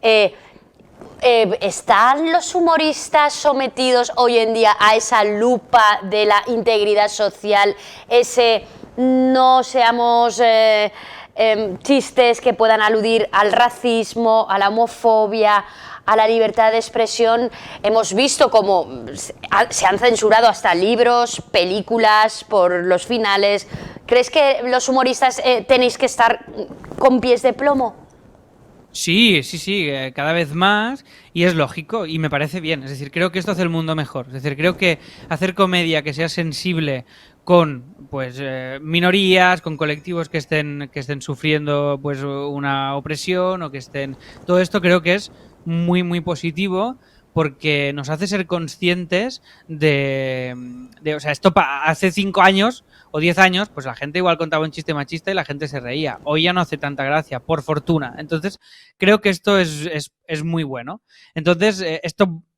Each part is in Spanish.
Eh, ¿Están los humoristas sometidos hoy en día a esa lupa de la integridad social, ese no seamos chistes que puedan aludir al racismo, a la homofobia, a la libertad de expresión? Hemos visto cómo se han censurado hasta libros, películas por los finales. ¿Crees que los humoristas tenéis que estar con pies de plomo? Sí, sí, sí, cada vez más y es lógico y me parece bien. Es decir, creo que esto hace el mundo mejor. Es decir, creo que hacer comedia que sea sensible con pues minorías, con colectivos que estén sufriendo pues una opresión o que estén todo esto creo que es muy muy positivo porque nos hace ser conscientes o sea, hace 5 años o 10 años, pues la gente igual contaba un chiste machista y la gente se reía. Hoy ya no hace tanta gracia, por fortuna. Entonces, creo que esto es muy bueno. Entonces,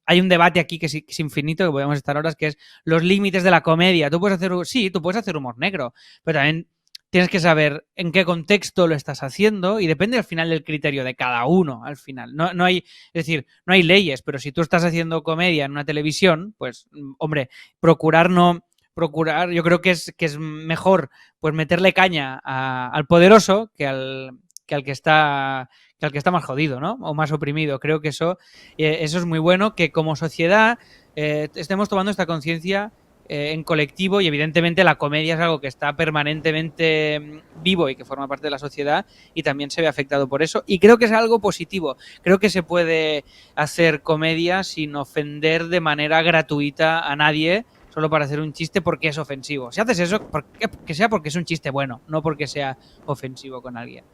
hay un debate aquí que es infinito, que podemos estar horas, que es los límites de la comedia. Tú puedes hacer humor negro, pero también tienes que saber en qué contexto lo estás haciendo y depende al final del criterio de cada uno, al final. No hay, es decir, no hay leyes, pero si tú estás haciendo comedia en una televisión, pues, hombre, procurar no procurar, yo creo que es mejor pues meterle caña al poderoso que al que está más jodido, ¿no? O más oprimido. Creo que eso es muy bueno, que como sociedad estemos tomando esta conciencia en colectivo y evidentemente la comedia es algo que está permanentemente vivo y que forma parte de la sociedad y también se ve afectado por eso y creo que es algo positivo. Creo que se puede hacer comedia sin ofender de manera gratuita a nadie solo para hacer un chiste porque es ofensivo. Si haces eso, que sea porque es un chiste bueno, no porque sea ofensivo con alguien.